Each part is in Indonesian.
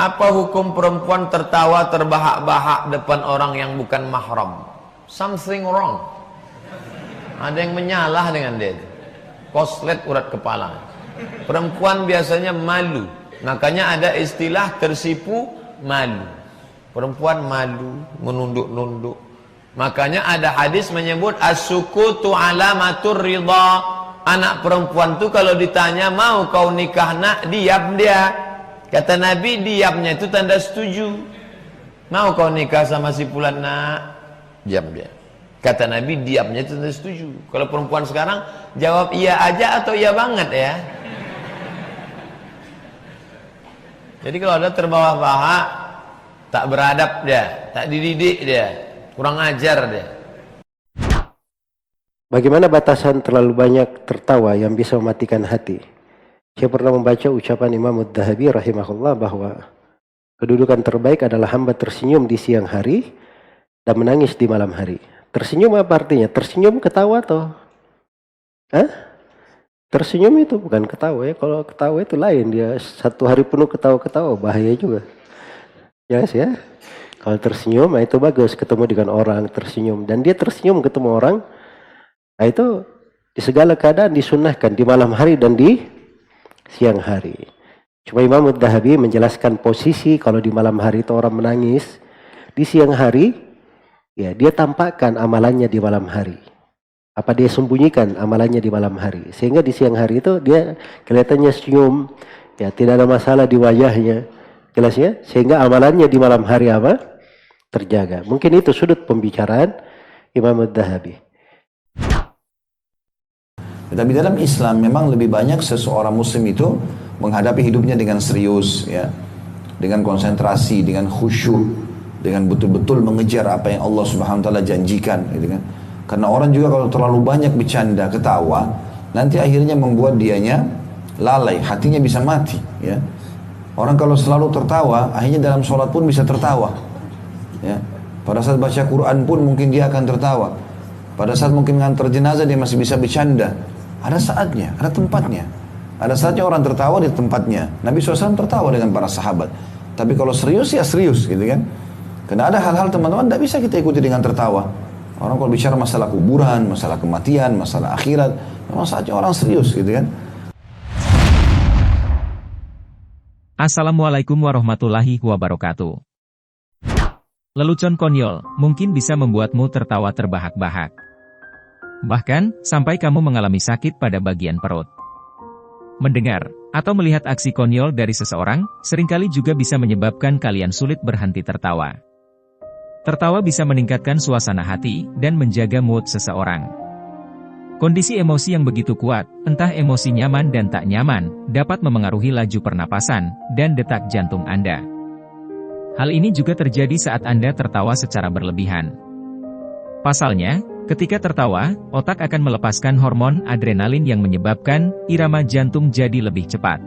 Apa hukum perempuan tertawa terbahak-bahak depan orang yang bukan mahram? Something wrong. Ada yang menyalah dengan dia. Koslet urat kepala. Perempuan biasanya malu. Makanya ada istilah tersipu malu. Perempuan malu, menunduk-nunduk. Makanya ada hadis menyebut as-sukutu alamatur ridha. Anak perempuan tuh kalau ditanya mau kau nikah nak, diam dia. Kata Nabi, diamnya itu tanda setuju. Mau kau nikah sama si fulan nak, diam dia. Kata Nabi, diamnya itu tanda setuju. Kalau perempuan sekarang jawab iya aja atau iya banget ya. Jadi kalau ada terbahak-bahak, tak beradab dia, tak dididik dia, kurang ajar dia. Bagaimana batasan terlalu banyak tertawa yang bisa mematikan hati? Saya pernah membaca ucapan Imam Adz-Dzahabi rahimahullah bahwa kedudukan terbaik adalah hamba tersenyum di siang hari dan menangis di malam hari. Tersenyum apa artinya? Tersenyum ketawa atau? Tersenyum itu bukan ketawa ya. Kalau ketawa itu lain, dia satu hari penuh ketawa-ketawa, bahaya juga. Jelas ya? Kalau tersenyum, nah itu bagus, ketemu dengan orang, tersenyum. Dan dia tersenyum ketemu orang, nah itu di segala keadaan disunnahkan di malam hari dan di siang hari. Cuma Imam Adz-Dzahabi menjelaskan posisi kalau di malam hari itu orang menangis, di siang hari ya dia tampakkan amalannya di malam hari. Apa dia sembunyikan amalannya di malam hari. Sehingga di siang hari itu dia kelihatannya senyum, ya tidak ada masalah di wajahnya. Jelas ya? Sehingga amalannya di malam hari apa? Terjaga. Mungkin itu sudut pembicaraan Imam Adz-Dzahabi. Tetapi dalam Islam memang lebih banyak seseorang muslim itu menghadapi hidupnya dengan serius ya, dengan konsentrasi, dengan khusyuk, dengan betul-betul mengejar apa yang Allah Subhanahu wa taala janjikan gitu kan. Karena orang juga kalau terlalu banyak bercanda, ketawa, nanti akhirnya membuat dianya lalai, hatinya bisa mati ya. Orang kalau selalu tertawa, akhirnya dalam sholat pun bisa tertawa ya. Pada saat baca Quran pun mungkin dia akan tertawa. Pada saat mungkin ngantar jenazah dia masih bisa bercanda. Ada saatnya, ada tempatnya. Ada saatnya orang tertawa di tempatnya. Nabi SAW tertawa dengan para sahabat. Tapi kalau serius ya serius gitu kan. Karena ada hal-hal teman-teman tidak bisa kita ikuti dengan tertawa. Orang kalau bicara masalah kuburan, masalah kematian, masalah akhirat, memang saatnya orang serius gitu kan. Assalamualaikum warahmatullahi wabarakatuh. Lelucon konyol mungkin bisa membuatmu tertawa terbahak-bahak. Bahkan, sampai kamu mengalami sakit pada bagian perut. Mendengar, atau melihat aksi konyol dari seseorang, seringkali juga bisa menyebabkan kalian sulit berhenti tertawa. Tertawa bisa meningkatkan suasana hati, dan menjaga mood seseorang. Kondisi emosi yang begitu kuat, entah emosi nyaman dan tak nyaman, dapat memengaruhi laju pernapasan, dan detak jantung Anda. Hal ini juga terjadi saat Anda tertawa secara berlebihan. Pasalnya, ketika tertawa, otak akan melepaskan hormon adrenalin yang menyebabkan irama jantung jadi lebih cepat.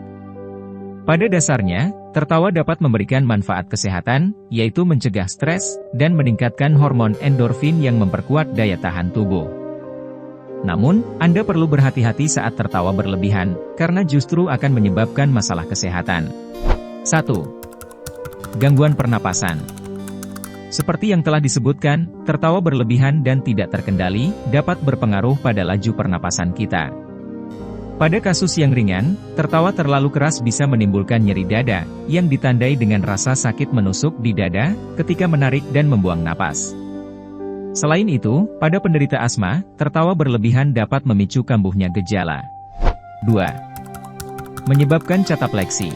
Pada dasarnya, tertawa dapat memberikan manfaat kesehatan, yaitu mencegah stres, dan meningkatkan hormon endorfin yang memperkuat daya tahan tubuh. Namun, Anda perlu berhati-hati saat tertawa berlebihan, karena justru akan menyebabkan masalah kesehatan. 1. Gangguan pernapasan. Seperti yang telah disebutkan, tertawa berlebihan dan tidak terkendali, dapat berpengaruh pada laju pernapasan kita. Pada kasus yang ringan, tertawa terlalu keras bisa menimbulkan nyeri dada, yang ditandai dengan rasa sakit menusuk di dada, ketika menarik dan membuang napas. Selain itu, pada penderita asma, tertawa berlebihan dapat memicu kambuhnya gejala. 2. Menyebabkan catapleksi.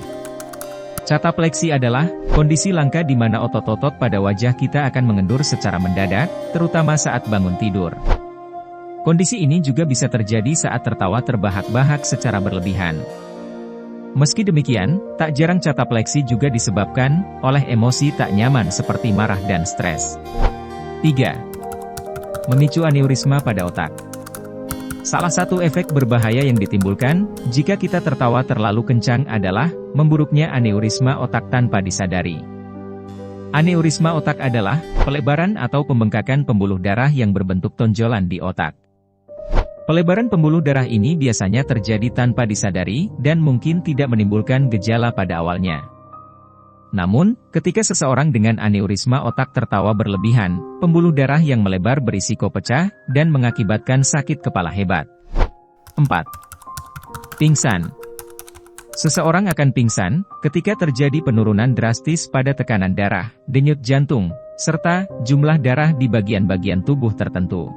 Catapleksi adalah kondisi langka di mana otot-otot pada wajah kita akan mengendur secara mendadak, terutama saat bangun tidur. Kondisi ini juga bisa terjadi saat tertawa terbahak-bahak secara berlebihan. Meski demikian, tak jarang catapleksi juga disebabkan oleh emosi tak nyaman seperti marah dan stres. 3. Memicu aneurisma pada otak. Salah satu efek berbahaya yang ditimbulkan jika kita tertawa terlalu kencang adalah memburuknya aneurisma otak tanpa disadari. Aneurisma otak adalah pelebaran atau pembengkakan pembuluh darah yang berbentuk tonjolan di otak. Pelebaran pembuluh darah ini biasanya terjadi tanpa disadari dan mungkin tidak menimbulkan gejala pada awalnya. Namun, ketika seseorang dengan aneurisma otak tertawa berlebihan, pembuluh darah yang melebar berisiko pecah dan mengakibatkan sakit kepala hebat. 4. Pingsan. Seseorang akan pingsan ketika terjadi penurunan drastis pada tekanan darah, denyut jantung, serta jumlah darah di bagian-bagian tubuh tertentu.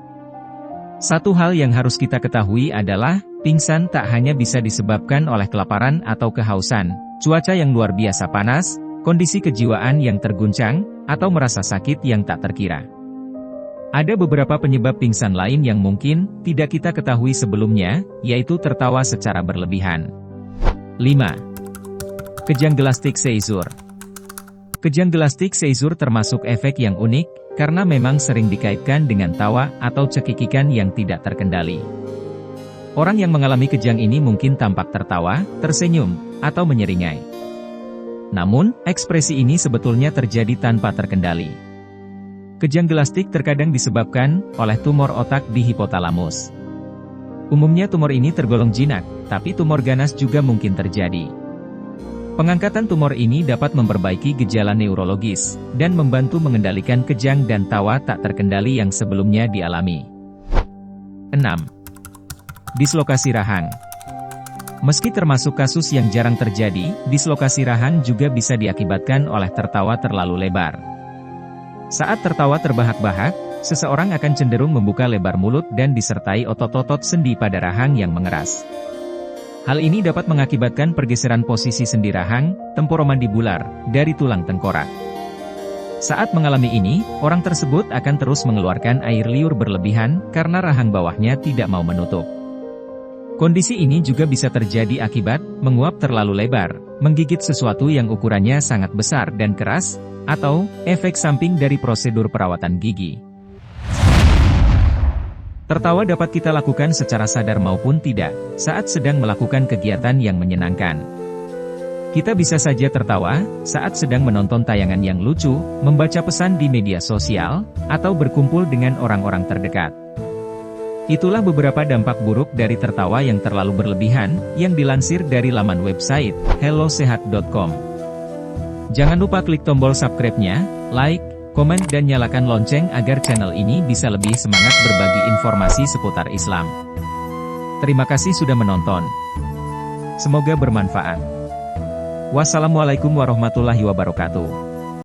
Satu hal yang harus kita ketahui adalah, pingsan tak hanya bisa disebabkan oleh kelaparan atau kehausan, cuaca yang luar biasa panas, kondisi kejiwaan yang terguncang, atau merasa sakit yang tak terkira. Ada beberapa penyebab pingsan lain yang mungkin tidak kita ketahui sebelumnya, yaitu tertawa secara berlebihan. 5. Kejang gelastik seizur. Kejang gelastik seizur termasuk efek yang unik, karena memang sering dikaitkan dengan tawa atau cekikikan yang tidak terkendali. Orang yang mengalami kejang ini mungkin tampak tertawa, tersenyum, atau menyeringai. Namun, ekspresi ini sebetulnya terjadi tanpa terkendali. Kejang gelastik terkadang disebabkan oleh tumor otak di hipotalamus. Umumnya tumor ini tergolong jinak, tapi tumor ganas juga mungkin terjadi. Pengangkatan tumor ini dapat memperbaiki gejala neurologis, dan membantu mengendalikan kejang dan tawa tak terkendali yang sebelumnya dialami. 6. Dislokasi rahang. Meski termasuk kasus yang jarang terjadi, dislokasi rahang juga bisa diakibatkan oleh tertawa terlalu lebar. Saat tertawa terbahak-bahak, seseorang akan cenderung membuka lebar mulut dan disertai otot-otot sendi pada rahang yang mengeras. Hal ini dapat mengakibatkan pergeseran posisi sendi rahang, temporomandibular, dari tulang tengkorak. Saat mengalami ini, orang tersebut akan terus mengeluarkan air liur berlebihan karena rahang bawahnya tidak mau menutup. Kondisi ini juga bisa terjadi akibat menguap terlalu lebar, menggigit sesuatu yang ukurannya sangat besar dan keras, atau efek samping dari prosedur perawatan gigi. Tertawa dapat kita lakukan secara sadar maupun tidak, saat sedang melakukan kegiatan yang menyenangkan. Kita bisa saja tertawa saat sedang menonton tayangan yang lucu, membaca pesan di media sosial, atau berkumpul dengan orang-orang terdekat. Itulah beberapa dampak buruk dari tertawa yang terlalu berlebihan, yang dilansir dari laman website hellosehat.com. Jangan lupa klik tombol subscribe-nya, like, komen dan nyalakan lonceng agar channel ini bisa lebih semangat berbagi informasi seputar Islam. Terima kasih sudah menonton. Semoga bermanfaat. Wassalamualaikum warahmatullahi wabarakatuh.